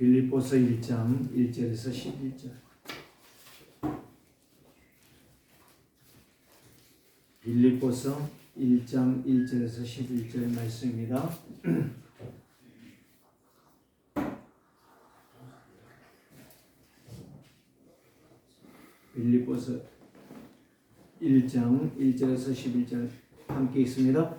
빌립보서 1장 1절에서 11절. 빌립보서 1장 1절에서 11절 말씀입니다. 빌립보서 1장 1절에서 11절 함께 읽습니다.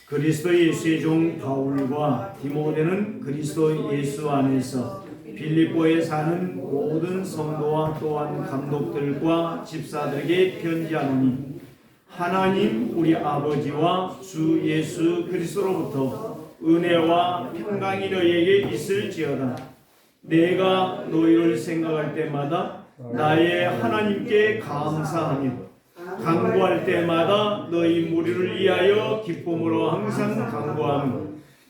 그리스도 예수의 종 바울과 디모데는 그리스도 예수 안에서 빌립보에 사는 모든 성도와 또한 감독들과 집사들에게 편지하노니 하나님 우리 아버지와 주 예수 그리스도로부터 은혜와 평강이 너희에게 있을지어다. 내가 너희를 생각할 때마다 나의 하나님께 감사하며 간구할 때마다 너희 무리를 위하여 기쁨으로 항상 간구하며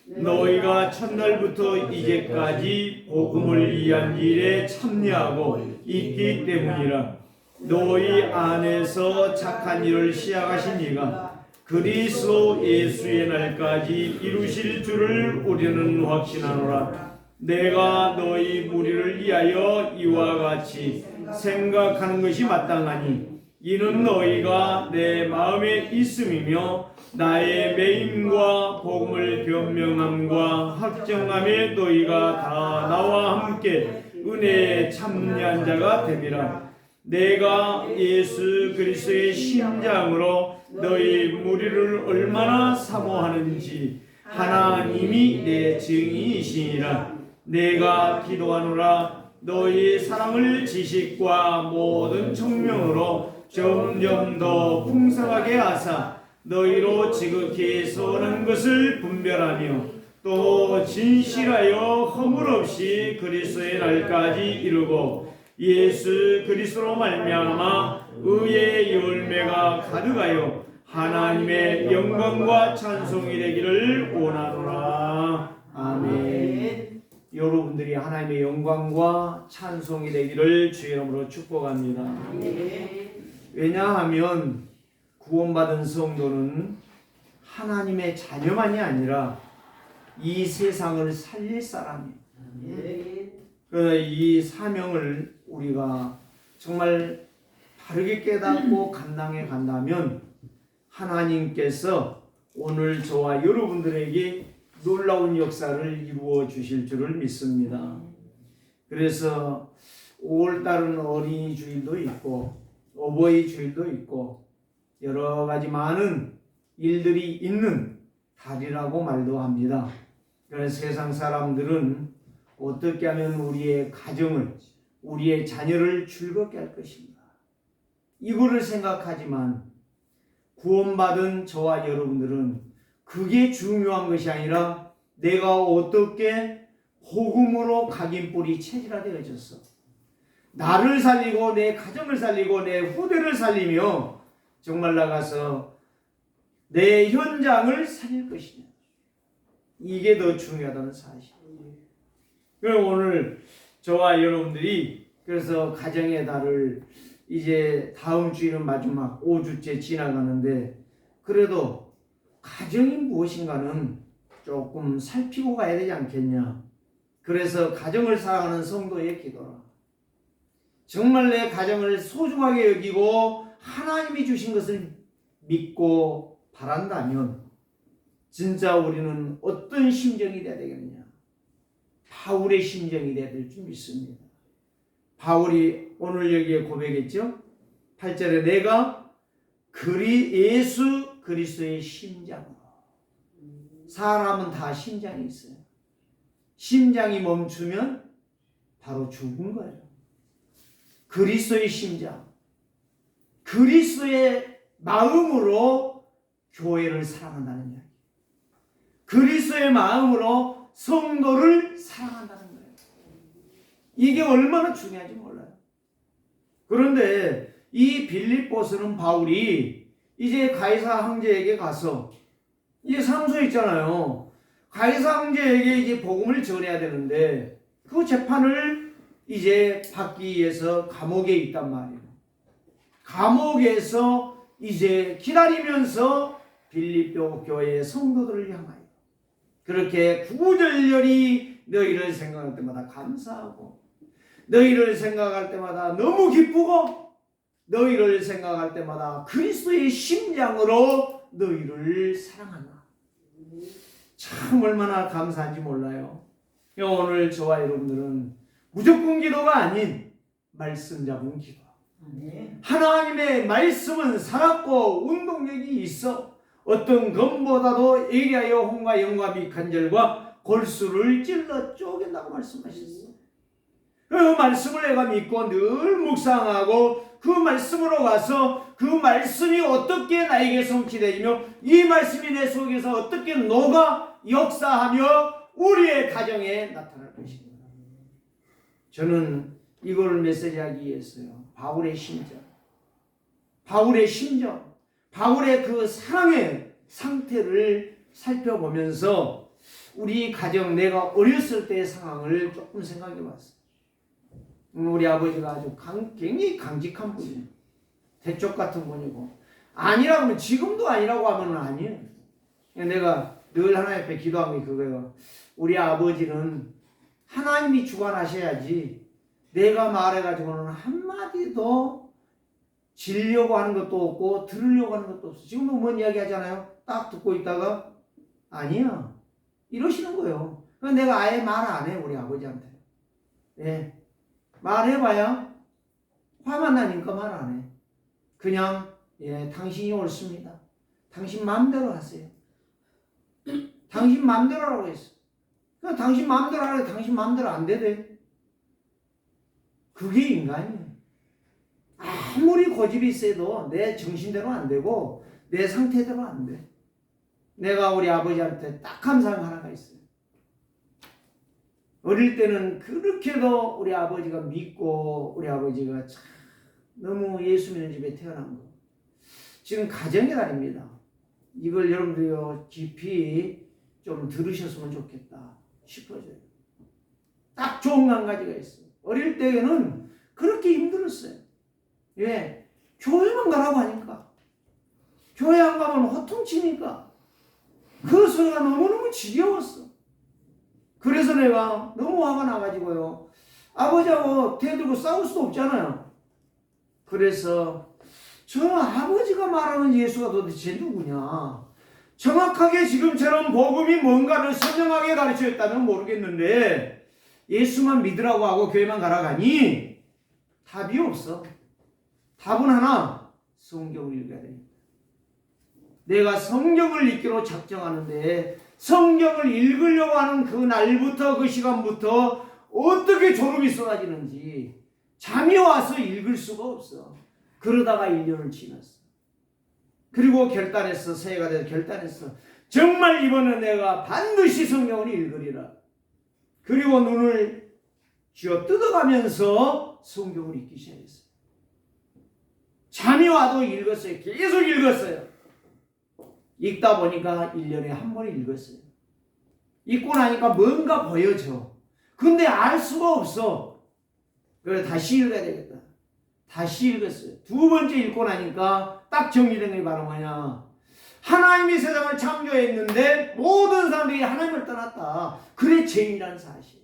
너희가 첫날부터 이제까지 복음을 위한 일에 참여하고 있기 때문이라. 너희 안에서 착한 일을 시작하신 이가 그리스도 예수의 날까지 이루실 줄을 우리는 확신하노라. 내가 너희 무리를 위하여 이와 같이 생각하는 것이 마땅하니 이는 너희가 내 마음에 있음이며 나의 매임과 복음을 변명함과 확정함에 너희가 다 나와 함께 은혜에 참여한 자가 됨이라. 내가 예수 그리스도의 심장으로 너희 무리를 얼마나 사모하는지 하나님이 내 증인이시니라. 내가 기도하노라. 너희 사랑을 지식과 모든 청명으로 점점 더 풍성하게 하사 너희로 지극히 선한 것을 분별하며 또 진실하여 허물 없이 그리스도의 날까지 이루고 예수 그리스도로 말미암아 의의 열매가 가득하여 하나님의 영광과 찬송이 되기를 원하노라. 아멘. 여러분들이 하나님의 영광과 찬송이 되기를 주의 이름으로 축복합니다. 아멘. 왜냐하면 구원받은 성도는 하나님의 자녀만이 아니라 이 세상을 살릴 사람이에요. 이 사명을 우리가 정말 바르게 깨닫고 감당해 간다면 하나님께서 오늘 저와 여러분들에게 놀라운 역사를 이루어 주실 줄을 믿습니다. 그래서 5월달은 어린이 주일도 있고 어버이 주일도 있고 여러 가지 많은 일들이 있는 달이라고 말도 합니다. 그래서 세상 사람들은 어떻게 하면 우리의 가정을, 우리의 자녀를 즐겁게 할 것인가, 이거를 생각하지만 구원받은 저와 여러분들은 그게 중요한 것이 아니라 내가 어떻게 복음으로 각인뿌리 체질화되어졌어, 나를 살리고 내 가정을 살리고 내 후대를 살리며 정말 나가서 내 현장을 살릴 것이냐, 이게 더 중요하다는 사실이에요. 그럼 오늘 저와 여러분들이 그래서 가정의 달을 이제 다음 주에는 마지막 5주째 지나가는데 그래도 가정이 무엇인가는 조금 살피고 가야 되지 않겠냐. 그래서 가정을 사랑하는 성도의 기도라. 정말 내 가정을 소중하게 여기고 하나님이 주신 것을 믿고 바란다면 진짜 우리는 어떤 심정이 돼야 되겠느냐. 바울의 심정이 돼야 될 줄 믿습니다. 바울이 오늘 여기에 고백했죠. 8절에 내가 예수 그리스도의 심장으로. 사람은 다 심장이 있어요. 심장이 멈추면 바로 죽은 거예요. 그리스도의 심장, 그리스도의 마음으로 교회를 사랑한다는 이야기, 그리스도의 마음으로 성도를 사랑한다는 거예요. 이게 얼마나 중요한지 몰라요. 그런데 이 빌립보서는 바울이 이제 가이사 황제에게 가서 이제 상소 있잖아요. 가이사 황제에게 이제 복음을 전해야 되는데 그 재판을 이제 받기 위해서 감옥에 있단 말이에요. 감옥에서 이제 기다리면서 빌립보 교회의 성도들을 향하여 그렇게 구절절히 너희를 생각할 때마다 감사하고 너희를 생각할 때마다 너무 기쁘고 너희를 생각할 때마다 그리스도의 심장으로 너희를 사랑한다. 참 얼마나 감사한지 몰라요. 오늘 저와 여러분들은 무조건 기도가 아닌 말씀 잡은 기도. 하나님의 말씀은 살았고 운동력이 있어 어떤 것보다도 예리하여 혼과 영과 간절과 골수를 찔러 쪼갠다고 말씀하셨어. 그 말씀을 내가 믿고 늘 묵상하고 그 말씀으로 가서 그 말씀이 어떻게 나에게 성취되며 이 말씀이 내 속에서 어떻게 녹아 역사하며 우리의 가정에 나타날 것입니다. 저는 이걸 메시지하기 위해서요. 바울의 심정, 바울의 그 사랑의 상태를 살펴보면서 우리 가정, 내가 어렸을 때의 상황을 조금 생각해 봤어요. 우리 아버지가 아주 굉장히 강직한 분이에요. 대쪽 같은 분이고, 아니라고 하면, 지금도 아니라고 하면 아니에요. 내가 늘 하나님 앞에 기도한 게 그거예요. 우리 아버지는 하나님이 주관하셔야지 내가 말해가지고는 한마디도 지려고 하는 것도 없고 들으려고 하는 것도 없어. 지금도 뭔 이야기 하잖아요. 딱 듣고 있다가 아니야 이러시는 거예요. 그래서 내가 아예 말 안 해. 우리 아버지한테. 예. 말해봐야 화만 나니까 말 안 해. 그냥 예, 당신이 옳습니다. 당신 마음대로 하세요. 당신 마음대로 하라고 했어. 그냥 당신 마음대로 하라고 당신 마음대로 안 되대. 그게 인간이에요. 아무리 고집이 세도 내 정신대로 안 되고 내 상태대로 안 돼. 내가 우리 아버지한테 딱 감사한 하나가 있어요. 어릴 때는 그렇게도 우리 아버지가 믿고 우리 아버지가 참 너무 예수 믿는 집에 태어난 거. 지금 가정의 달입니다. 이걸 여러분들이 깊이 좀 들으셨으면 좋겠다 싶어져요. 딱 좋은 한 가지가 있어요. 어릴 때에는 그렇게 힘들었어요. 왜? 교회만 가라고 하니까. 교회 안 가면 호통치니까. 그 소리가 너무너무 지겨웠어. 그래서 내가 너무 화가 나가지고요. 아버지하고 대들고 싸울 수도 없잖아요. 그래서 저 아버지가 말하는 예수가 도대체 누구냐. 정확하게 지금처럼 복음이 뭔가를 선명하게 가르쳐줬다면 모르겠는데 예수만 믿으라고 하고 교회만 가라고 하니 답이 없어. 답은 하나, 성경을 읽어야 됩니다. 내가 성경을 읽기로 작정하는데 성경을 읽으려고 하는 그 날부터 그 시간부터 어떻게 졸음이 쏟아지는지 잠이 와서 읽을 수가 없어. 그러다가 1년을 지났어. 그리고 결단했어. 새해가 돼서 결단했어. 정말 이번에 내가 반드시 성경을 읽으리라. 그리고 눈을 쥐어 뜯어가면서 성경을 읽기 시작했어요. 잠이 와도 읽었어요. 계속 읽었어요. 읽다 보니까 1년에 한 번 읽었어요. 읽고 나니까 뭔가 보여져. 근데 알 수가 없어. 그래서 다시 읽어야 되겠다. 다시 읽었어요. 두 번째 읽고 나니까 딱 정리된 게 바로 뭐냐. 하나님이 세상을 창조했는데 모든 사람들이 하나님을 떠났다. 그게 죄인이라는 사실.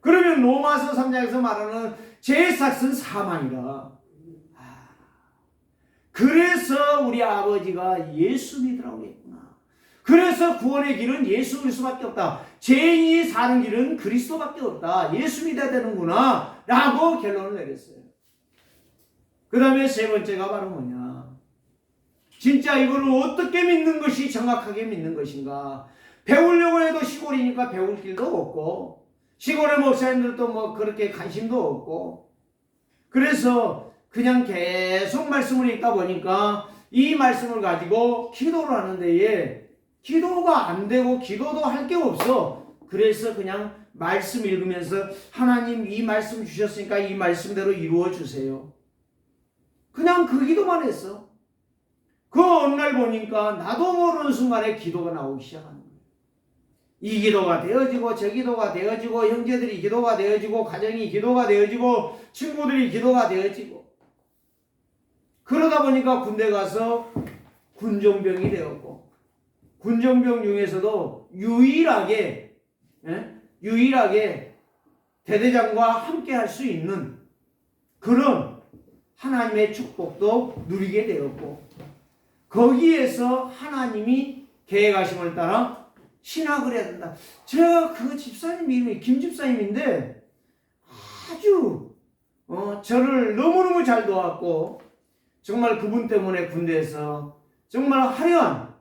그러면 로마서 3장에서 말하는 죄의 삭은 사망이라. 그래서 우리 아버지가 예수 믿으라고 했구나. 그래서 구원의 길은 예수 그리스도밖에 없다. 죄인이 사는 길은 그리스도밖에 없다. 예수 믿어야 되는구나 라고 결론을 내렸어요. 그 다음에 세 번째가 바로 뭐냐. 진짜 이거를 어떻게 믿는 것이 정확하게 믿는 것인가. 배우려고 해도 시골이니까 배울 길도 없고 시골의 목사님들도 뭐 그렇게 관심도 없고 그래서 그냥 계속 말씀을 읽다 보니까 이 말씀을 가지고 기도를 하는데 기도가 안 되고 기도도 할 게 없어. 그래서 그냥 말씀 읽으면서 하나님 이 말씀 주셨으니까 이 말씀대로 이루어 주세요. 그냥 그 기도만 했어. 그 어느 날 보니까 나도 모르는 순간에 기도가 나오기 시작하는 거예요. 이 기도가 되어지고 저 기도가 되어지고 형제들이 기도가 되어지고 가정이 기도가 되어지고 친구들이 기도가 되어지고 그러다 보니까 군대 가서 군종병이 되었고 군종병 중에서도 유일하게 유일하게 대대장과 함께 할 수 있는 그런 하나님의 축복도 누리게 되었고, 거기에서 하나님이 계획하심을 따라 신학을 해야 된다. 제가 그 집사님 이름이 김 집사님인데 아주 저를 너무너무 잘 도왔고, 정말 그분 때문에 군대에서 정말 화려한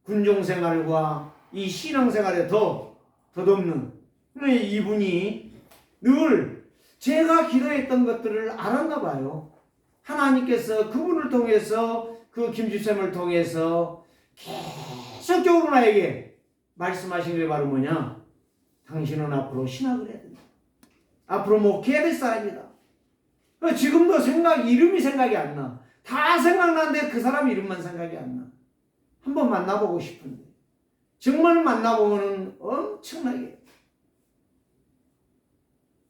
군종생활과 이 신앙생활에 덧없는 이분이 늘 제가 기도했던 것들을 알았나 봐요. 하나님께서 그분을 통해서, 그 김집사님을 통해서 계속적으로 나에게 말씀하신 게 바로 뭐냐? 당신은 앞으로 신학을 해야 된다. 앞으로 목회해야 될 사람이다. 지금도 이름이 생각이 안 나. 다 생각나는데 그 사람 이름만 생각이 안 나. 한번 만나보고 싶은데, 정말 만나보면 엄청나게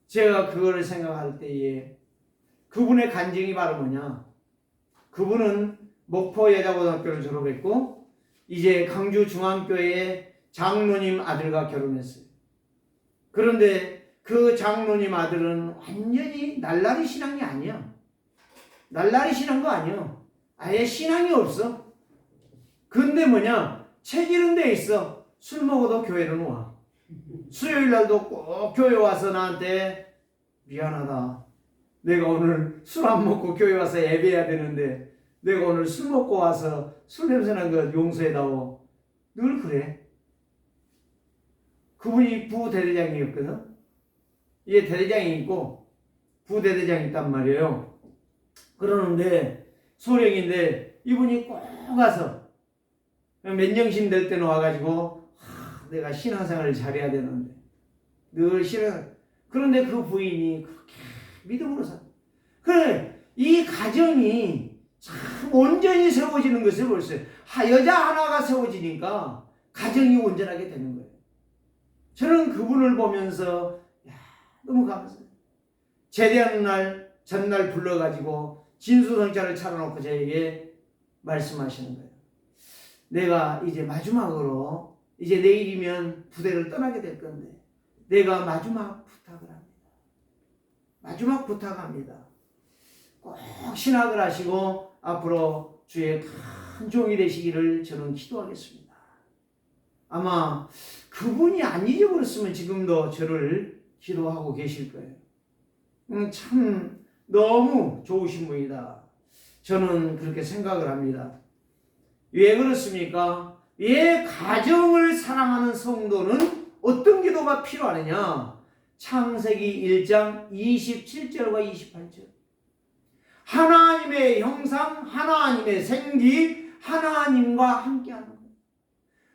제가 그거를 생각할 때에 그분의 간증이 바로 뭐냐? 그분은 목포 여자고등학교를 졸업했고 이제 강주 중앙교회 장로님 아들과 결혼했어요. 그런데 그 장로님 아들은 완전히 날라리 신앙이 아니야. 날라리 신앙도 아니야. 아예 신앙이 없어. 근데 뭐냐? 체질은 돼 있어. 술 먹어도 교회는 와. 수요일 날도 꼭 교회 와서 나한테 미안하다. 내가 오늘 술 안 먹고 교회 와서 예배해야 되는데 내가 오늘 술 먹고 와서 술 냄새 난 거 용서해다오. 늘 그래. 그분이 부대대장이었거든. 이게 대대장이 있고 부대대장이 있단 말이에요. 그러는데 소령인데 이분이 꼭 가서 맨정신 될 때는 와가지고 내가 신앙생활을 잘해야 되는데 늘 신앙. 그런데 그 부인이 그렇게 믿음으로 살. 그래, 이 가정이 참 온전히 세워지는 것을 볼 수 있어요. 여자 하나가 세워지니까 가정이 온전하게 되는 거예요. 저는 그분을 보면서 너무 감사해요. 제대하는 날 전날 불러가지고 진수성찬을 차려놓고 저에게 말씀하시는 거예요. 내가 이제 마지막으로 이제 내일이면 부대를 떠나게 될 건데 내가 마지막 부탁을 합니다. 마지막 부탁합니다. 꼭 신학을 하시고 앞으로 주의 큰 종이 되시기를 저는 기도하겠습니다. 아마 그분이 안 잊어버렸으면 지금도 저를 기도하고 계실 거예요. 참 너무 좋으신 분이다. 저는 그렇게 생각을 합니다. 왜 그렇습니까? 왜 가정을 사랑하는 성도는 어떤 기도가 필요하느냐? 창세기 1장 27절과 28절. 하나님의 형상, 하나님의 생기, 하나님과 함께하는 것.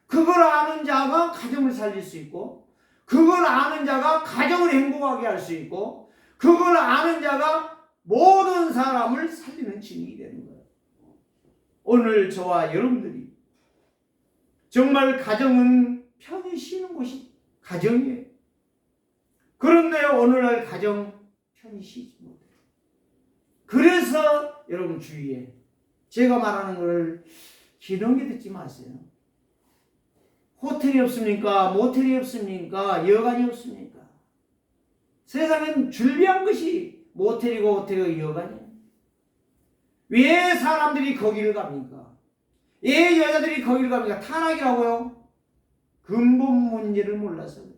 그걸 아는 자가 가정을 살릴 수 있고, 그걸 아는 자가 가정을 행복하게 할 수 있고, 그걸 아는 자가 모든 사람을 살리는 증인이 되는 거예요. 오늘 저와 여러분들이 정말 가정은 편히 쉬는 곳이 가정이에요. 그런데 오늘날 가정 편히 쉬지 못해요. 그래서 여러분 주위에 제가 말하는 걸 기렁이 듣지 마세요. 호텔이 없습니까? 모텔이 없습니까? 여관이 없습니까? 세상엔 줄비한 것이 모텔이고 호텔이고 여관이에요. 왜 사람들이 거기를 갑니까? 왜 여자들이 거기를 갑니까? 타락이라고요? 근본 문제를 몰라서 그래요.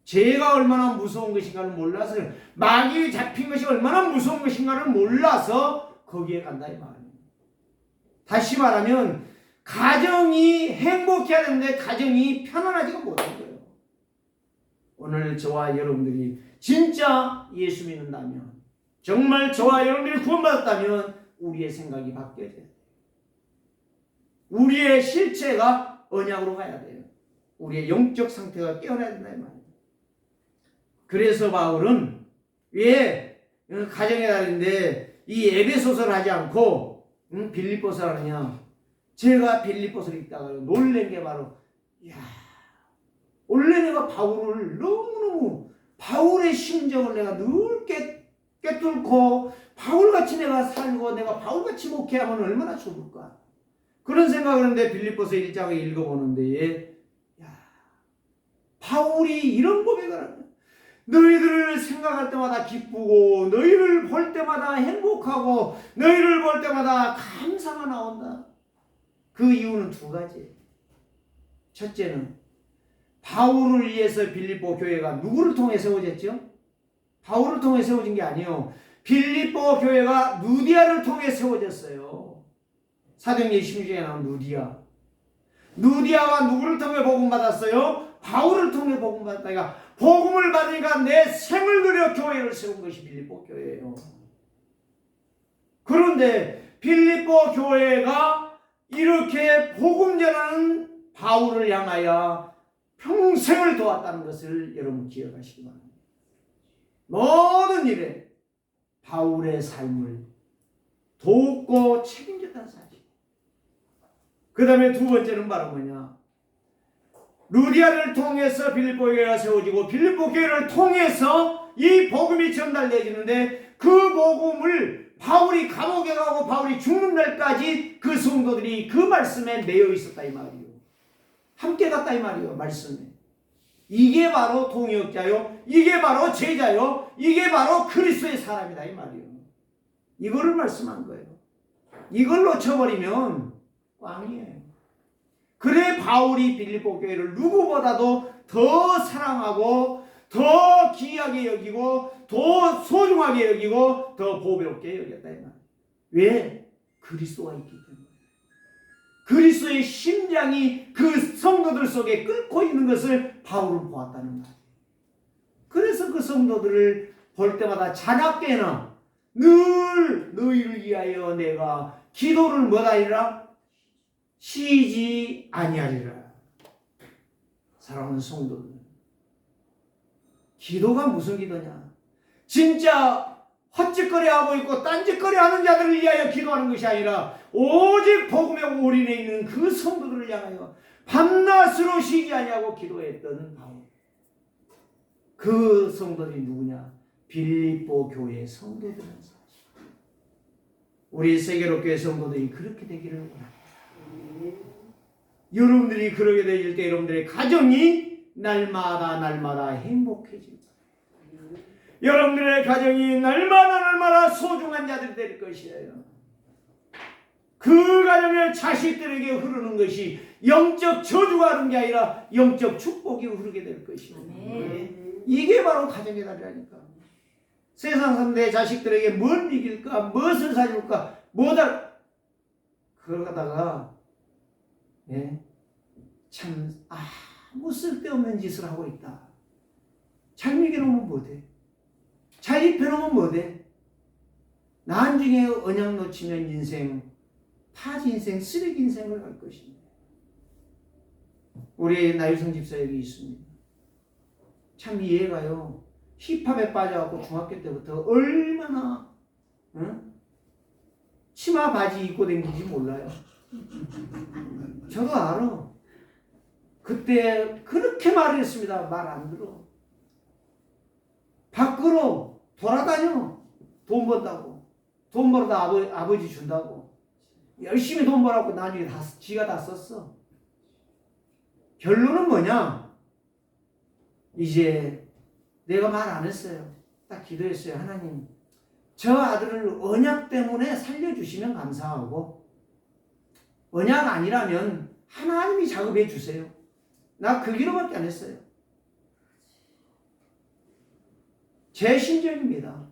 죄가 얼마나 무서운 것인가를 몰라서 그래요. 마귀에 잡힌 것이 얼마나 무서운 것인가를 몰라서 거기에 간다 이 말이에요. 다시 말하면 가정이 행복해야 되는데 가정이 편안하지가 못한 거예요. 오늘 저와 여러분들이 진짜 예수 믿는다면, 정말 저와 여러분들이 구원받았다면 우리의 생각이 바뀌어야 돼요. 우리의 실체가 언약으로 가야 돼요. 우리의 영적 상태가 깨어나야 된다 이 말이에요. 그래서 바울은 왜 가정의 달인데 이 에베소서를 하지 않고 빌립보서를 하느냐? 제가 빌립보서를 읽다가 놀란 게 바로 원래 내가 바울을 너무너무 바울의 심정을 내가 늘 꿰뚫고 바울같이 내가 살고 내가 바울같이 목회하면 얼마나 좋을까? 그런 생각을 했는데 빌립보서 1장을 읽어보는데 바울이 이런 고백을 합니다. 너희들을 생각할 때마다 기쁘고 너희를 볼 때마다 행복하고 너희를 볼 때마다 감사가 나온다. 그 이유는 두 가지. 첫째는 바울을 위해서 빌립보 교회가 누구를 통해 세워졌죠? 바울을 통해 세워진 게 아니에요. 빌립보 교회가 누디아를 통해 세워졌어요. 사도행전 16장에 나온 누디아. 누디아가 누구를 통해 복음받았어요? 바울을 통해 복음받았다니까. 복음을 받으니까 내 생을 들여 교회를 세운 것이 빌립보 교회예요. 그런데 빌립보 교회가 이렇게 복음 전하는 바울을 향하여 평생을 도왔다는 것을 여러분 기억하시기 바랍니다. 모든 일에 바울의 삶을 돕고 책임졌다는 사실. 그 다음에 두 번째는 바로 뭐냐? 루디아를 통해서 빌립보 교회가 세워지고 빌립보 교회를 통해서 이 복음이 전달되어지는데 그 복음을 바울이 감옥에 가고 바울이 죽는 날까지 그 성도들이 그 말씀에 매여 있었다 이 말이에요. 함께 갔다 이 말이에요. 말씀에. 이게 바로 동역자요. 이게 바로 제자요. 이게 바로 그리스도의 사람이다 이 말이에요. 이거를 말씀한 거예요. 이걸 놓쳐버리면 꽝이에요. 그래 바울이 빌립보 교회를 누구보다도 더 사랑하고 더 귀하게 여기고 더 소중하게 여기고 더 보배롭게 여겼다 이 말이에요. 왜? 그리스도가 있기 때문에. 그리스도의 심장이 그 성도들 속에 끓고 있는 것을 바울은 보았다는 말이에요. 그래서 그 성도들을 볼 때마다 자나깨나 늘 너희를 위하여 내가 기도를 뭐하리라? 쉬지 아니하리라. 사랑하는 성도들, 기도가 무슨 기도냐? 진짜 헛짓거리하고 있고 딴짓거리하는 자들을 위하여 기도하는 것이 아니라 오직 복음에 올인해 있는 그 성도들을 향하여 밤낮으로 쉬지 아니하고 기도했던 바울. 그 성도들이 누구냐? 빌립보 교회 성도들은 사실. 우리 세계로교회 성도들이 그렇게 되기를 원합니다. 여러분들이 그러게 되실 때 여러분들의 가정이 날마다 행복해집니다. 여러분들의 가정이 날마다 소중한 자들이 될 것이에요. 그 가정의 자식들에게 흐르는 것이 영적 저주가 흐르는 게 아니라 영적 축복이 흐르게 될 것이에요. 이게 바로 가정의 달이라니까. 세상 사람들의 자식들에게 뭘 이길까, 무엇을 사줄까, 뭐다 그러다가 참 아무 쓸데없는 짓을 하고 있다. 잘 먹여놓으면 뭐돼? 잘 입혀놓으면 뭐돼? 나중에 언약 놓치면 인생, 파지 인생, 쓰레기 인생을 갈 것입니다. 우리 나유성 집사 여기 있습니다. 참 이해가요. 힙합에 빠져갖고 중학교 때부터 얼마나 치마 바지 입고 다니는지 몰라요. 저도 알아. 그때 그렇게 말을 했습니다. 말 안 들어. 밖으로 돌아다녀. 돈 번다고. 돈 벌어다 아버지 준다고. 열심히 돈 벌었고 나중에 지가 다 썼어. 결론은 뭐냐? 이제 내가 말 안 했어요. 딱 기도했어요. 하나님, 저 아들을 언약 때문에 살려주시면 감사하고 언약 아니라면 하나님이 작업해 주세요. 나 그 기도밖에 안 했어요. 제 심정입니다.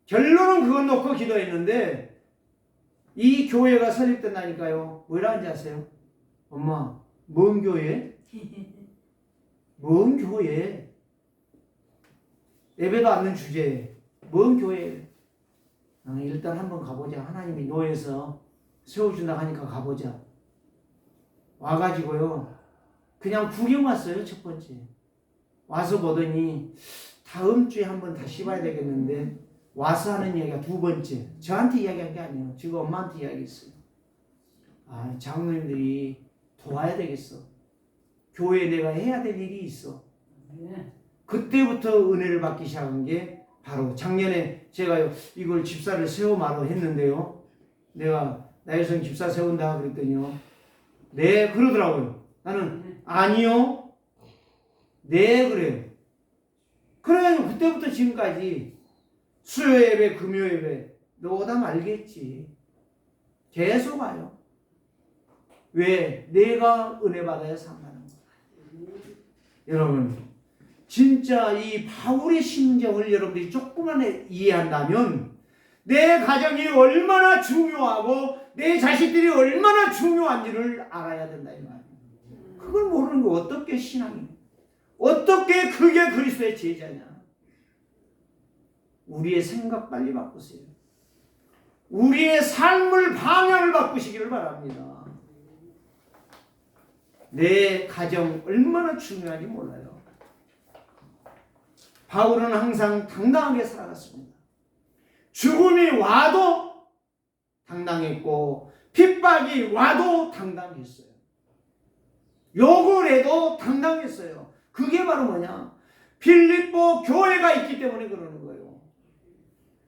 결론은 그걸 놓고 기도했는데 이 교회가 설립된다니까요. 뭐라는지 아세요? 엄마, 뭔 교회? 뭔 교회? 예배도 않는 주제에 뭔 교회? 일단 한번 가보자. 하나님이 노예에서 세워준다 하니까 가보자. 와가지고요. 그냥 구경 왔어요. 첫 번째. 와서 보더니 다음 주에 한번 다시 봐야 되겠는데 와서 하는 이야기가 두 번째. 저한테 이야기한 게 아니에요. 지금 엄마한테 이야기했어요. 장로님들이 도와야 되겠어. 교회에 내가 해야 될 일이 있어. 그때부터 은혜를 받기 시작한 게 바로 작년에 제가 이걸 집사를 세워 말어 했는데요. 내가 나일성 집사 세운다 그랬더니요. 네, 그러더라고요. 나는 아니요. 네, 그래요. 그래가지고 그때부터 지금까지 수요 예배, 금요 예배 너다 말겠지. 계속 와요. 왜? 내가 은혜 받아야 산다는 거야. 여러분, 진짜 이 바울의 심정을 여러분들이 조금만 이해한다면 내 가정이 얼마나 중요하고 내 자식들이 얼마나 중요한지를 알아야 된다 이 말이에요. 그걸 모르는 거 어떻게 신앙이? 어떻게 그게 그리스도의 제자냐? 우리의 생각 빨리 바꾸세요. 우리의 삶을 방향을 바꾸시기를 바랍니다. 내 가정 얼마나 중요한지 몰라요. 바울은 항상 당당하게 살아갔습니다. 죽음이 와도 당당했고 핍박이 와도 당당했어요. 욕을 해도 당당했어요. 그게 바로 뭐냐? 필립보 교회가 있기 때문에 그러는 거예요.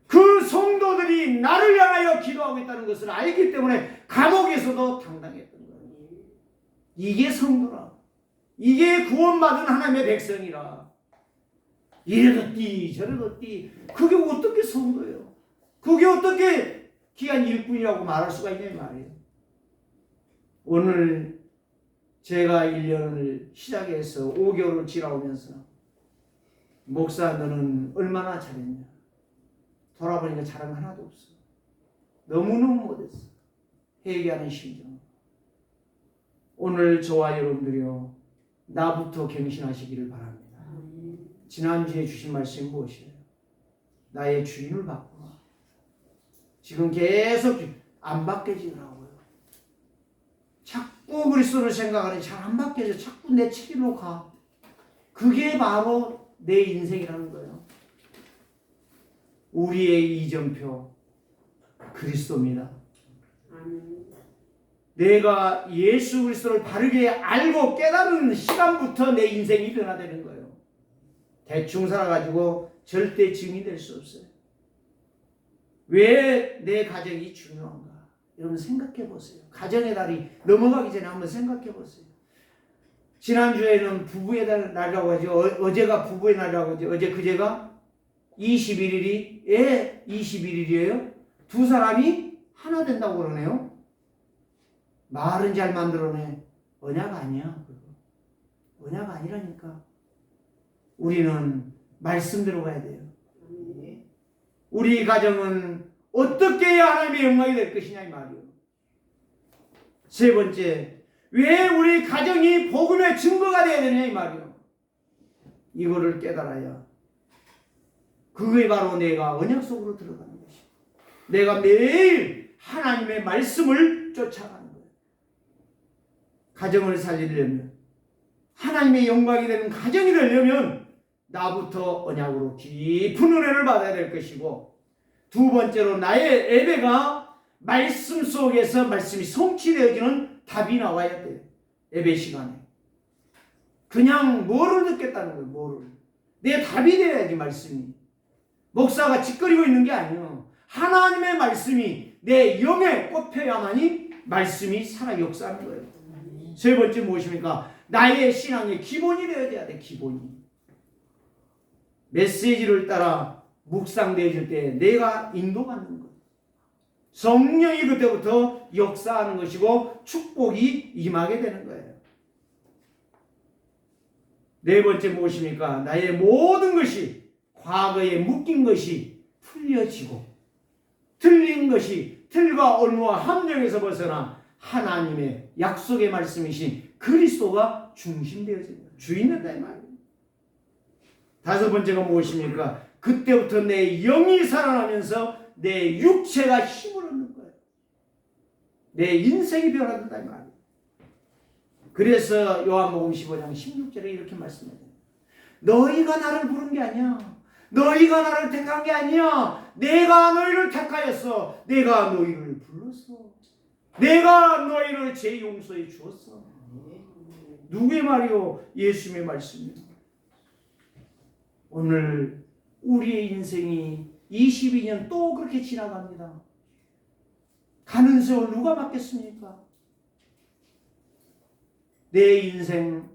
그 성도들이 나를 향하여 기도하고 있다는 것을 알기 때문에 감옥에서도 당당했던 거예요. 이게 성도라. 이게 구원받은 하나님의 백성이라. 이래도 띠 저래도 띠. 그게 어떻게 성도예요? 그게 어떻게 귀한 일꾼이라고 말할 수가 있냐 이 말이에요. 오늘 제가 1년을 시작해서 5개월을 지나오면서 목사 너는 얼마나 잘했냐. 돌아보니까 자랑 하나도 없어. 너무너무 못했어. 회개하는 심정. 오늘 저와 여러분들이요. 나부터 갱신하시기를 바랍니다. 지난주에 주신 말씀이 무엇이에요? 나의 주인을 바꾸라. 지금 계속 안 바뀌지더라고요. 자꾸 그리스도를 생각하니 잘 안 바뀌어져. 자꾸 내 책임으로 가. 그게 바로 내 인생이라는 거예요. 우리의 이정표 그리스도입니다. 내가 예수 그리스도를 바르게 알고 깨달은 시간부터 내 인생이 변화되는 거예요. 대충 살아가지고 절대 증이 될 수 없어요. 왜 내 가정이 중요한가? 여러분 생각해 보세요. 가정의 달이 넘어가기 전에 한번 생각해 보세요. 지난주에는 부부의 날이라고 하죠. 어제가 부부의 날이라고 하죠. 어제 그제가 21일이 21일이에요. 두 사람이 하나 된다고 그러네요. 말은 잘 만들어내. 언약 아니야. 언약 아니라니까. 우리는 말씀대로 가야 돼요. 우리 가정은 어떻게 해야 하나님의 영광이 될 것이냐 이 말이에요. 세 번째, 왜 우리 가정이 복음의 증거가 되어야 되냐 이 말이에요. 이거를 깨달아야 그게 바로 내가 언약 속으로 들어가는 것이에요. 내가 매일 하나님의 말씀을 쫓아가는 거예요. 가정을 살리려면 하나님의 영광이 되는 가정이 되려면 나부터 언약으로 깊은 은혜를 받아야 될 것이고, 두 번째로 나의 예배가 말씀 속에서 말씀이 성취되어지는 답이 나와야 돼요. 예배 시간에 그냥 뭐를 듣겠다는 거예요. 뭐를 내 답이 돼야지. 말씀이 목사가 짓거리고 있는 게 아니에요. 하나님의 말씀이 내 영에 꼽혀야만이 말씀이 살아 역사하는 거예요. 세 번째 무엇입니까? 나의 신앙의 기본이 되어야 돼. 기본이 메시지를 따라 묵상되어질 때 내가 인도받는 것, 성령이 그때부터 역사하는 것이고 축복이 임하게 되는 거예요. 네 번째 무엇입니까? 나의 모든 것이 과거에 묶인 것이 풀려지고 틀린 것이 틀과 온유와 함정에서 벗어나 하나님의 약속의 말씀이신 그리스도가 중심되어집니다. 주인 된다 이 말이에요. 다섯 번째가 무엇입니까? 그때부터 내 영이 살아나면서 내 육체가 힘을 얻는 거예요. 내 인생이 변화된다 이 말이에요. 그래서 요한복음 15장 16절에 이렇게 말씀해요. 너희가 나를 부른 게 아니야. 너희가 나를 택한 게 아니야. 내가 너희를 택하였어. 내가 너희를 불렀어. 내가 너희를 제 용서해 주었어. 누구의 말이요? 예수님의 말씀입니다. 오늘 우리의 인생이 22년 또 그렇게 지나갑니다. 가는 세월 누가 맡겠습니까? 내 인생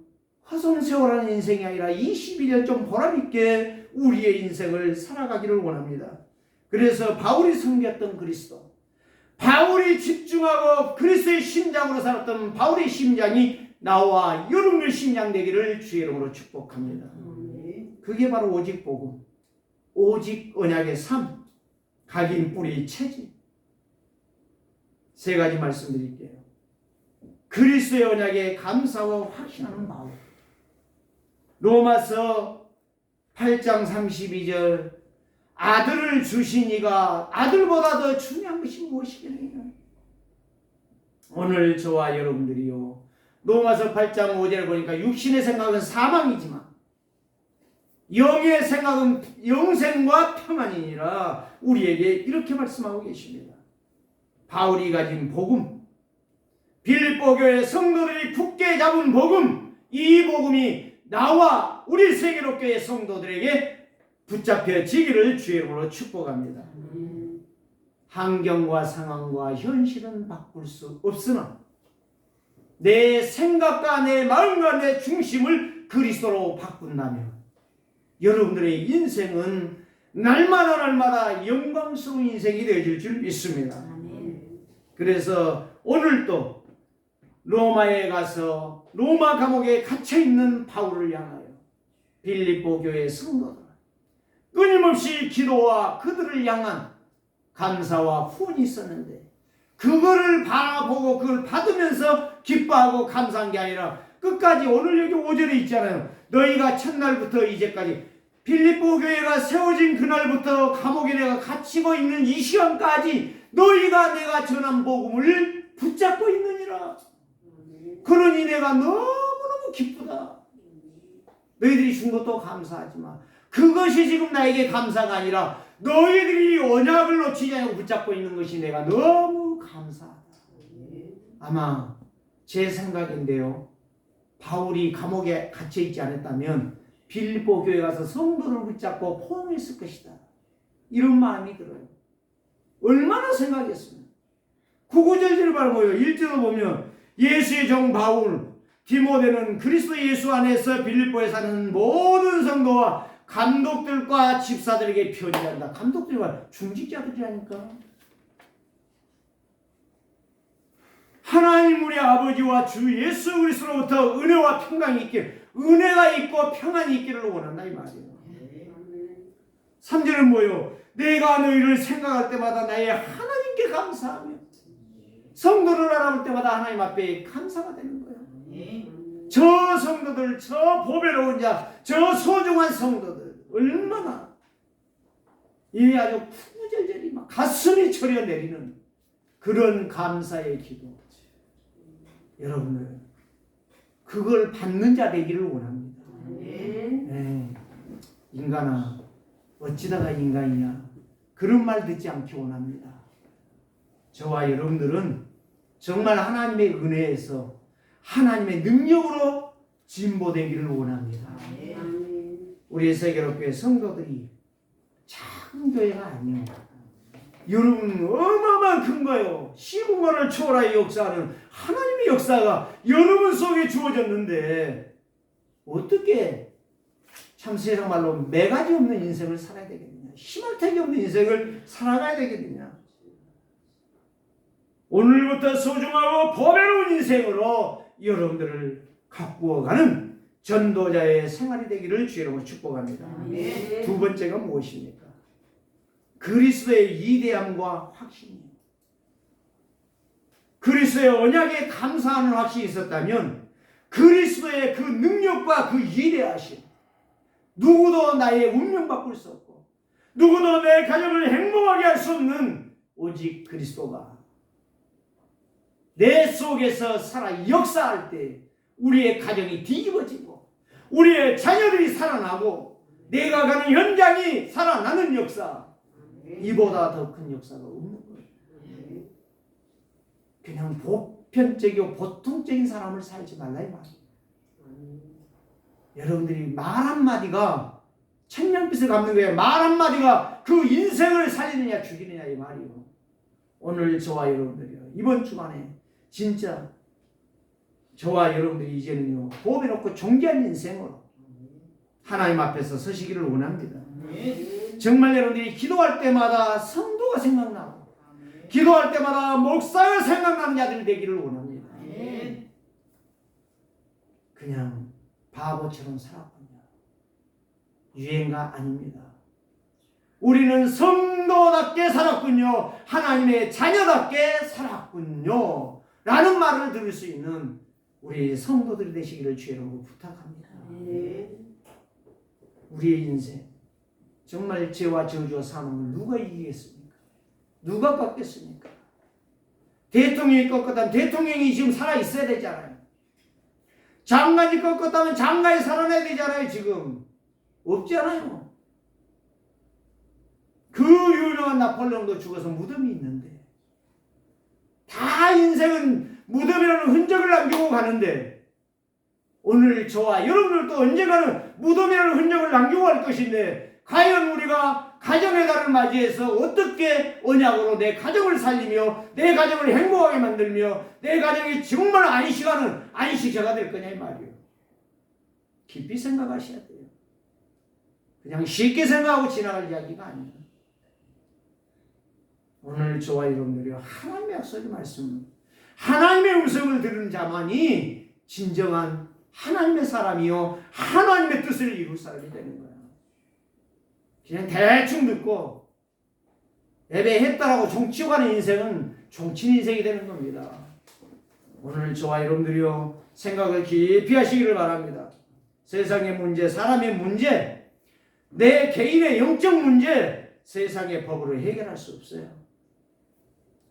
허송세월하는 인생이 아니라 21년 좀 보람있게 우리의 인생을 살아가기를 원합니다. 그래서 바울이 섬겼던 그리스도, 바울이 집중하고 그리스도의 심장으로 살았던 바울의 심장이 나와 여러분의 심장 되기를 주의 이름으로 축복합니다. 그게 바로 오직 복음, 오직 언약의 삶, 각인 뿌리 체질. 세 가지 말씀드릴게요. 그리스도의 언약에 감사와 확신하는 마음. 로마서 8장 32절, 아들을 주시니가 아들보다 더 중요한 것이 무엇이겠느냐. 오늘 저와 여러분들이요, 로마서 8장 5절에 보니까 육신의 생각은 사망이지만 영의 생각은 영생과 평안이니라 우리에게 이렇게 말씀하고 계십니다. 바울이 가진 복음, 빌립보 교회 성도들이 굳게 잡은 복음, 이 복음이 나와 우리 세계로교회 성도들에게 붙잡혀지기를 주의 이름으로 축복합니다. 환경과 상황과 현실은 바꿀 수 없으나 내 생각과 내 마음과 내 중심을 그리스도로 바꾼다면 여러분들의 인생은 날마다 영광스러운 인생이 되어질 줄 믿습니다. 그래서 오늘도 로마에 가서 로마 감옥에 갇혀있는 바울을 향하여 빌립보 교회 성도들 끊임없이 기도와 그들을 향한 감사와 후원이 있었는데, 그거를 바라보고 그걸 받으면서 기뻐하고 감사한 게 아니라 끝까지 오늘 여기 5절에 있잖아요. 너희가 첫날부터 이제까지 빌립보 교회가 세워진 그날부터 감옥에 내가 갇히고 있는 이 시간까지 너희가 내가 전한 복음을 붙잡고 있느니라. 그러니 내가 너무너무 기쁘다. 너희들이 준 것도 감사하지만 그것이 지금 나에게 감사가 아니라 너희들이 언약을 놓치지 않고 붙잡고 있는 것이 내가 너무 감사하다. 아마 제 생각인데요, 바울이 감옥에 갇혀있지 않았다면 빌립보 교회 가서 성도를 붙잡고 포옹했을 것이다. 이런 마음이 들어요. 얼마나 생각했으면. 9절을 바라보요. 1절을 보면 예수의 종 바울 디모데는 그리스도 예수 안에서 빌립보에 사는 모든 성도와 감독들과 집사들에게 편지한다. 감독들과 중직자들이라니까. 하나님 우리 아버지와 주 예수 그리스도로부터 은혜와 평강이 있길, 은혜가 있고 평안이 있기를 원한다 이 말이에요. 3절은 뭐예요? 내가 너희를 생각할 때마다 나의 하나님께 감사하며 성도를 알아볼 때마다 하나님 앞에 감사가 되는 거예요. 저 성도들, 저 보배로운 자, 저 소중한 성도들 얼마나 이 아주 푸절절이 막 가슴이 철여 내리는 그런 감사의 기도. 여러분들 그걸 받는 자 되기를 원합니다. 네. 인간아 어찌다가 인간이냐 그런 말 듣지 않기 원합니다. 저와 여러분들은 정말 하나님의 은혜에서 하나님의 능력으로 진보되기를 원합니다. 우리 세계로교회 성도들이 작은 교회가 아니에요. 여러분 어마어마한 큰 거예요. 시공간을 초월하여 역사하는 하나님의 역사가 여러분 속에 주어졌는데 어떻게 참 세상 말로 매가지 없는 인생을 살아야 되겠느냐, 희망택이 없는 인생을 살아가야 되겠느냐. 오늘부터 소중하고 보배로운 인생으로 여러분들을 가꾸어가는 전도자의 생활이 되기를 주의로 축복합니다. 두 번째가 무엇입니까? 그리스도의 위대함과 확신이에요. 그리스도의 언약에 감사하는 확신이 있었다면 그리스도의 그 능력과 그 위대하심, 누구도 나의 운명 바꿀 수 없고 누구도 내 가정을 행복하게 할 수 없는 오직 그리스도가 내 속에서 살아 역사할 때 우리의 가정이 뒤집어지고 우리의 자녀들이 살아나고 내가 가는 현장이 살아나는 역사, 이보다 더 큰 역사가 없는 거예요. 그냥 보편적이고 보통적인 사람을 살지 말라 이 말이에요. 여러분들이 말 한마디가 천년빛을 갚는 거예요. 말 한마디가 그 인생을 살리느냐 죽이느냐 이 말이에요. 오늘 저와 여러분들이요, 이번 주간에 진짜 저와 여러분들이 이제는요, 보배 놓고 존귀한 인생으로 하나님 앞에서 서시기를 원합니다. 정말 여러분들이 기도할 때마다 성도가 생각나고 기도할 때마다 목사가 생각나는 자들이 되기를 원합니다. 그냥 바보처럼 살았군요. 유행가 아닙니다. 우리는 성도답게 살았군요. 하나님의 자녀답게 살았군요. 라는 말을 들을 수 있는 우리 성도들이 되시기를 주여로 부탁합니다. 우리의 인생 정말 죄와 저주와 사망을 누가 이기겠습니까? 누가 꺾겠습니까? 대통령이 꺾었다면 대통령이 지금 살아있어야 되잖아요. 장관이 꺾었다면 장관이 살아나야 되잖아요. 지금 없잖아요. 그 유명한 나폴레옹도 죽어서 무덤이 있는데 다 인생은 무덤이라는 흔적을 남기고 가는데 오늘 저와 여러분들도 언젠가는 무덤이라는 흔적을 남기고 갈 것인데 과연 우리가 가정의 달을 맞이해서 어떻게 언약으로 내 가정을 살리며 내 가정을 행복하게 만들며 내 가정이 정말 안식하는 안식자가 될 거냐 이 말이에요. 깊이 생각하셔야 돼요. 그냥 쉽게 생각하고 지나갈 이야기가 아니에요. 오늘 저와 여러분들이 하나님의 약속의 말씀, 하나님의 음성을 들은 자만이 진정한 하나님의 사람이요 하나님의 뜻을 이룰 사람이 되는 거예요. 그냥 대충 듣고 예배했다라고 종치고가는 인생은 종친 인생이 되는 겁니다. 오늘 저와 여러분들이요 생각을 깊이 하시기를 바랍니다. 세상의 문제, 사람의 문제, 내 개인의 영적 문제 세상의 법으로 해결할 수 없어요.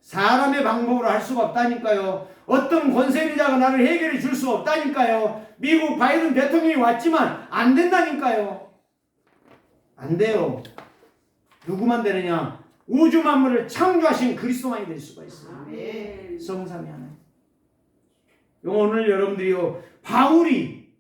사람의 방법으로 할 수가 없다니까요. 어떤 권세리자가 나를 해결해 줄 수 없다니까요. 미국 바이든 대통령이 왔지만 안 된다니까요. 안 돼요. 누구만 되느냐? 우주 만물을 창조하신 그리스도만이 될 수가 있어요. 성삼위 하나님. 오늘 여러분들이요 바울이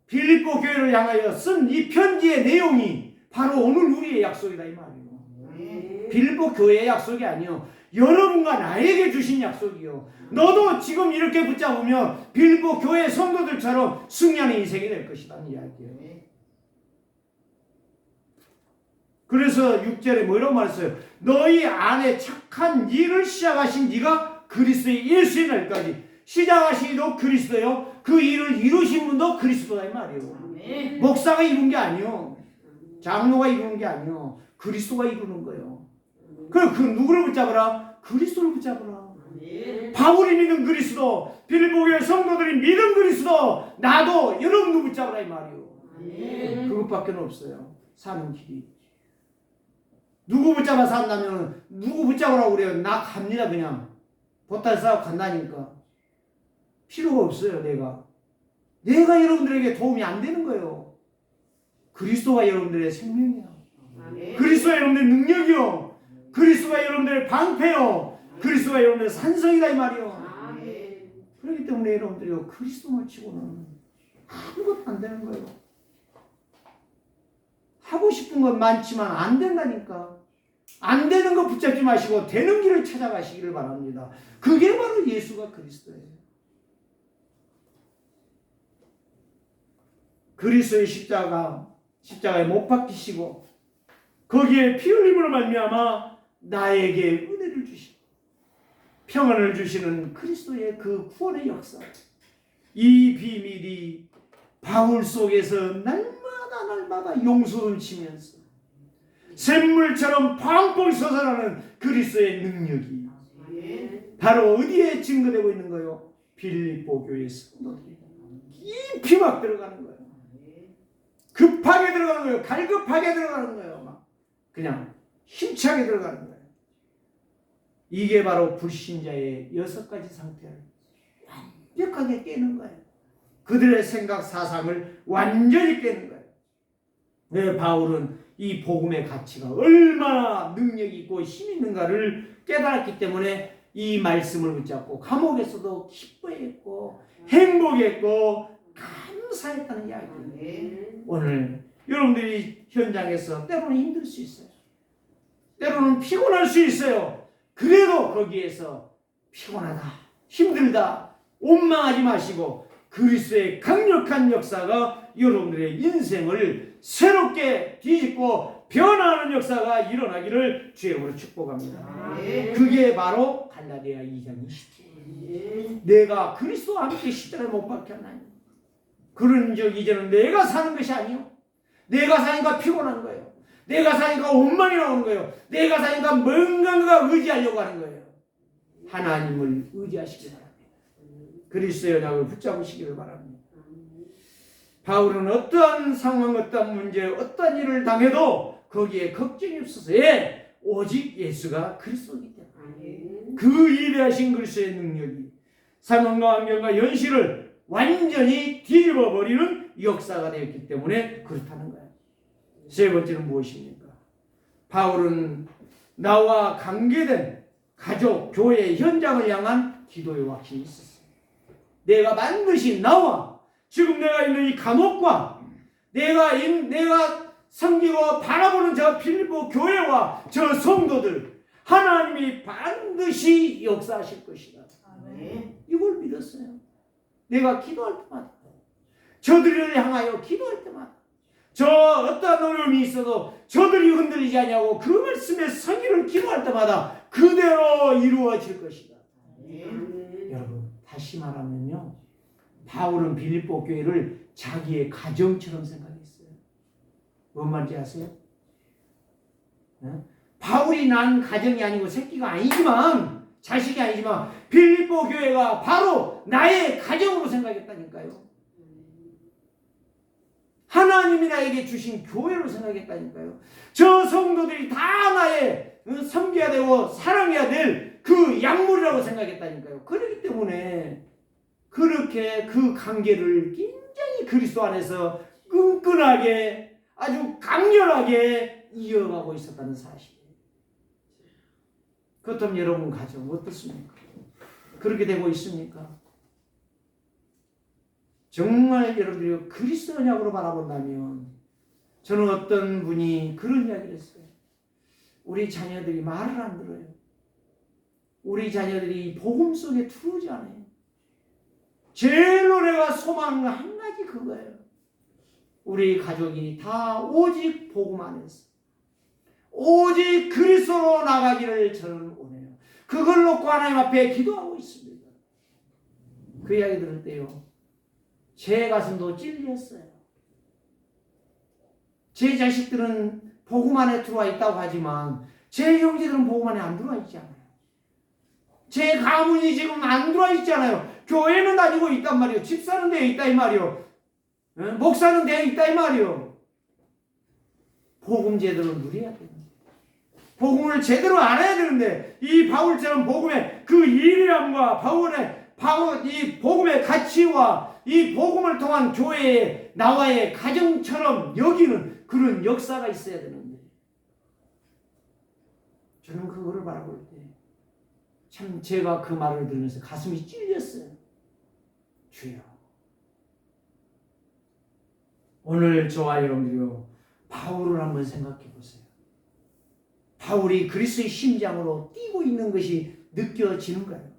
빌립보 교회를 향하여 쓴 이 편지의 내용이 바로 오늘 우리의 약속이다 이 말이에요. 빌립보 교회의 약속이 아니요 여러분과 나에게 주신 약속이요. 너도 지금 이렇게 붙잡으면 빌립보 교회 성도들처럼 승리하는 인생이 될 것이라는 이야기예요. 그래서 6절에 뭐라고 말했어요? 너희 안에 착한 일을 시작하신 네가 그리스도의 일수의 날까지 시작하신 이도 그리스도요. 그 일을 이루신 분도 그리스도다 이 말이에요. 목사가 이룬 게 아니요. 장로가 이루는 게 아니요. 그리스도가 이루는 거예요. 그 누구를 붙잡으라? 그리스도를 붙잡으라. 바울이 믿은 그리스도, 빌립보 교회 성도들이 믿은 그리스도, 나도 여러분도 붙잡으라 이 말이요. 그것밖에 없어요. 사는 길이. 누구 붙잡아 산다면 누구 붙잡으라고 그래요? 나 갑니다 그냥. 보따리 싸고 간다니까. 필요가 없어요 내가 여러분들에게 도움이 안 되는 거예요. 그리스도가 여러분들의 생명이야. 그리스도가 여러분들의 능력이요. 그리스도가 여러분들의 방패요. 그리스도가 여러분들의 산성이다 이 말이요. 그렇기 때문에 여러분들이 그리스도만 치고는 아무것도 안 되는 거예요. 하고 싶은 건 많지만 안 된다니까. 안 되는 거 붙잡지 마시고 되는 길을 찾아가시기를 바랍니다. 그게 바로 예수가 그리스도예요. 그리스도의 십자가에 못 박히시고 거기에 피 흘림으로 말미암아 나에게 은혜를 주시고 평안을 주시는 그리스도의 그 구원의 역사, 이 비밀이 바울 속에서 날마다 용서를 치면서 샘물처럼 펑펑 솟아나는 그리스도의 능력이 바로 어디에 증거되고 있는 거예요? 빌립보 교회 성도들이 깊이 막 들어가는 거예요. 급하게 들어가는 거예요. 갈급하게 들어가는 거예요. 막 그냥 힘차게 들어가는 거예요. 이게 바로 불신자의 6가지 상태를 완벽하게 깨는 거예요. 그들의 생각 사상을 완전히 깨는 거예요. 네, 바울은 이 복음의 가치가 얼마나 능력이 있고 힘이 있는가를 깨달았기 때문에 이 말씀을 붙잡고 감옥에서도 기뻐했고 행복했고 감사했다는 이야기예요. 오늘 여러분들이 현장에서 때로는 힘들 수 있어요. 때로는 피곤할 수 있어요. 그래도 거기에서 피곤하다, 힘들다, 원망하지 마시고 그리스도의 강력한 역사가 여러분들의 인생을 새롭게 뒤집고 변화하는 역사가 일어나기를 주의 이름으로 축복합니다. 그게 바로 갈라디아 2장 20절. 내가 그리스도와 함께 십자가에 못 박혔나니 그런즉 이제는 내가 사는 것이 아니요 내가 사니까 피곤한 거예요. 내가 사니까 원망이 나오는 거예요. 내가 사니까 뭔가 의지하려고 하는 거예요. 하나님을 의지하시기 바랍니다. 그리스도의 언약을 붙잡으시기를 바랍니다. 바울은 어떠한 상황, 어떠한 문제, 어떠한 일을 당해도 거기에 걱정이 없어서 오직 예수가 그리스도이기 때문에 그 위대하신 그리스도의 능력이 상황과 환경과 현실을 완전히 뒤집어버리는 역사가 되었기 때문에 그렇다는 거예요. 세 번째는 무엇입니까? 바울은 나와 관계된 가족, 교회, 현장을 향한 기도의 확신이 있었어요. 내가 반드시 나와 지금 내가 있는 이 감옥과 내가 섬기고 바라보는 저 필리포 교회와 저 성도들 하나님이 반드시 역사하실 것이다. 이걸 믿었어요. 내가 기도할 때마다 저들을 향하여 기도할 때마다 저 어떤 어려움이 있어도 저들이 흔들리지 않냐고 그 말씀의 성의를 기도할 때마다 그대로 이루어질 것이다. 여러분 다시 말하면요, 바울은 빌립보 교회를 자기의 가정처럼 생각했어요. 뭔 말인지 아세요? 바울이 난 가정이 아니고 새끼가 아니지만 자식이 아니지만 빌립보 교회가 바로 나의 가정으로 생각했다니까요. 하나님이 나에게 주신 교회로 생각했다니까요. 저 성도들이 다 나의 섬겨야 되고 사랑해야 될 그 약물이라고 생각했다니까요. 그렇기 때문에 그렇게 그 관계를 굉장히 그리스도 안에서 끈끈하게 아주 강렬하게 이어가고 있었다는 사실이에요. 그렇다면 여러분 가정 어떻습니까? 그렇게 되고 있습니까? 정말 여러분들이 그리스도 언약으로 바라본다면 저는 어떤 분이 그런 이야기를 했어요. 우리 자녀들이 말을 안 들어요. 우리 자녀들이 복음 속에 들어오지 않아요. 제일로 내가 소망한 한 가지 그거예요. 우리 가족이 다 오직 복음 안에서 오직 그리스도로 나가기를 저는 원해요. 그걸 놓고 하나님 앞에 기도하고 있습니다. 그 이야기 들을 때요, 제 가슴도 찔렸어요. 제 자식들은 복음 안에 들어와 있다고 하지만 제 형제들은 복음 안에 안 들어와 있지 않아요. 제 가문이 지금 안 들어와 있잖아요. 교회는 다니고 있단 말이에요. 집사는 되어 있다 이 말이에요. 목사는 되어 있다 이 말이에요. 복음 제대로 누려야 돼요. 복음을 제대로 알아야 되는데 이 바울처럼 복음의 그 일이함과 이 복음의 가치와 이 복음을 통한 교회의 나와의 가정처럼 여기는 그런 역사가 있어야 되는데 저는 그거를 바라볼 때 참 제가 그 말을 들으면서 가슴이 찔렸어요. 주여, 오늘 저와 여러분들이요, 바울을 한번 생각해 보세요. 바울이 그리스도의 심장으로 뛰고 있는 것이 느껴지는가요?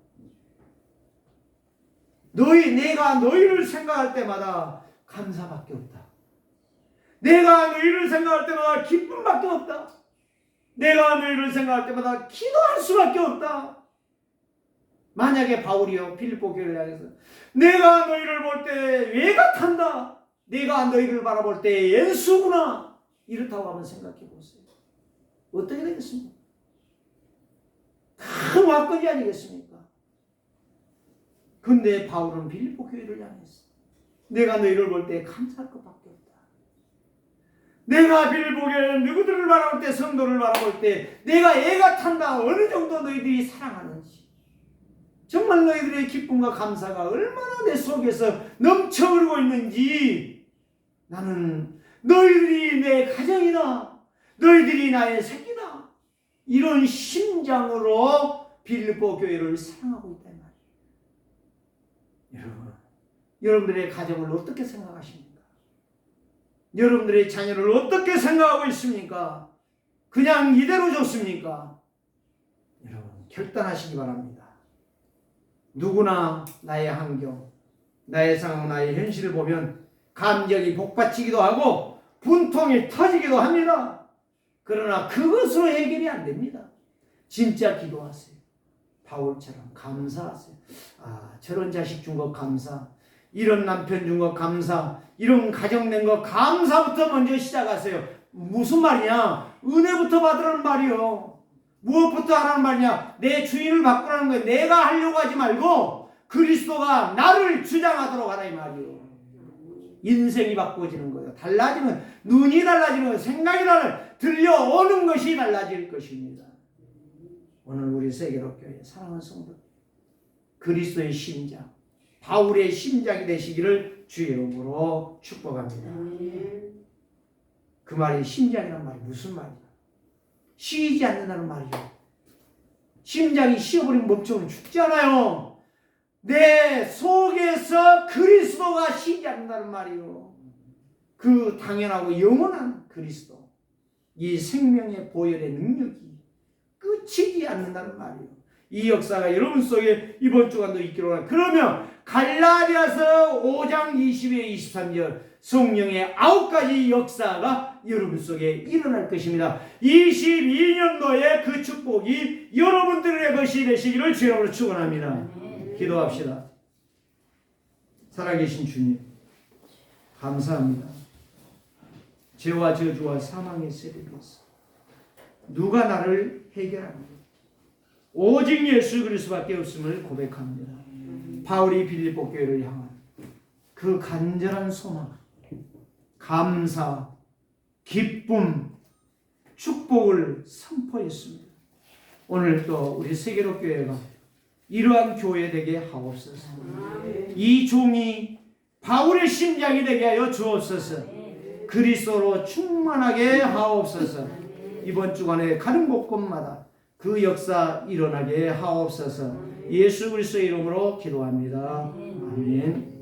내가 너희를 생각할 때마다 감사밖에 없다. 내가 너희를 생각할 때마다 기쁨밖에 없다. 내가 너희를 생각할 때마다 기도할 수밖에 없다. 만약에 바울이요, 필립보 교회를 향해서 내가 너희를 볼 때 외가 탄다. 내가 너희를 바라볼 때 예수구나. 이렇다고 한번 생각해 보세요. 어떻게 되겠습니까? 큰 왁걸이 아니겠습니까? 근데 바울은 빌립보 교회를 향해서 내가 너희를 볼 때 감사할 것밖에 없다. 내가 빌립보 교회 누구들을 바라볼 때, 성도를 바라볼 때 내가 애가 탄다. 어느 정도 너희들이 사랑하는지, 정말 너희들의 기쁨과 감사가 얼마나 내 속에서 넘쳐 흐르고 있는지, 나는 너희들이 내 가정이다, 너희들이 나의 새끼다, 이런 심장으로 빌립보 교회를 사랑하고 있다 말이에요. 여러분들의 가정을 어떻게 생각하십니까? 여러분들의 자녀를 어떻게 생각하고 있습니까? 그냥 이대로 좋습니까? 여러분 결단하시기 바랍니다. 누구나 나의 환경, 나의 상황, 나의 현실을 보면 감정이 복받치기도 하고 분통이 터지기도 합니다. 그러나 그것으로 해결이 안 됩니다. 진짜 기도하세요. 바울처럼 감사하세요. 아, 저런 자식 준 거 감사, 이런 남편 준 거 감사, 이런 가정 낸 거 감사부터 먼저 시작하세요. 무슨 말이냐? 은혜부터 받으라는 말이요. 무엇부터 하라는 말이냐? 내 주인을 바꾸라는 거예요. 내가 하려고 하지 말고 그리스도가 나를 주장하도록 하라 이 말이요. 인생이 바꿔지는 거예요. 달라지는, 눈이 달라지는 거예요. 생각이 들려오는 것이 달라질 것입니다. 오늘 우리 세계로교회 사랑하는 성도, 그리스도의 심장, 바울의 심장이 되시기를 주의 이름으로 축복합니다. 그 말이 심장이란 말이 무슨 말이야? 쉬지 않는다는 말이죠. 심장이 쉬어버리면 몸처럼 죽잖아요. 내 속에서 그리스도가 쉬지 않는다는 말이요. 그 당연하고 영원한 그리스도, 이 생명의 보혈의 능력이 끝이지 않는다는 말이요. 이 역사가 여러분 속에 이번 주간도 있기로 합니다. 그러면 갈라디아서 5장 22절 23절 성령의 9가지 역사가 여러분 속에 일어날 것입니다. 22년도에 그 축복이 여러분들의 것이 되시기를 주님으로 축원합니다. 기도합시다. 살아계신 주님, 감사합니다. 죄와 저주와 사망의 세력에서 누가 나를 해결합니까? 오직 예수 그리스도밖에 없음을 고백합니다. 바울이 빌립보 교회를 향한 그 간절한 소망, 감사, 기쁨, 축복을 선포했습니다. 오늘 또 우리 세계로 교회가 이러한 교회 되게 하옵소서. 이 종이 바울의 심장이 되게 하여 주옵소서. 그리스도로 충만하게 하옵소서. 이번 주간에 가는 곳곳마다 그 역사 일어나게 하옵소서. 예수 그리스도의 이름으로 기도합니다. 아멘.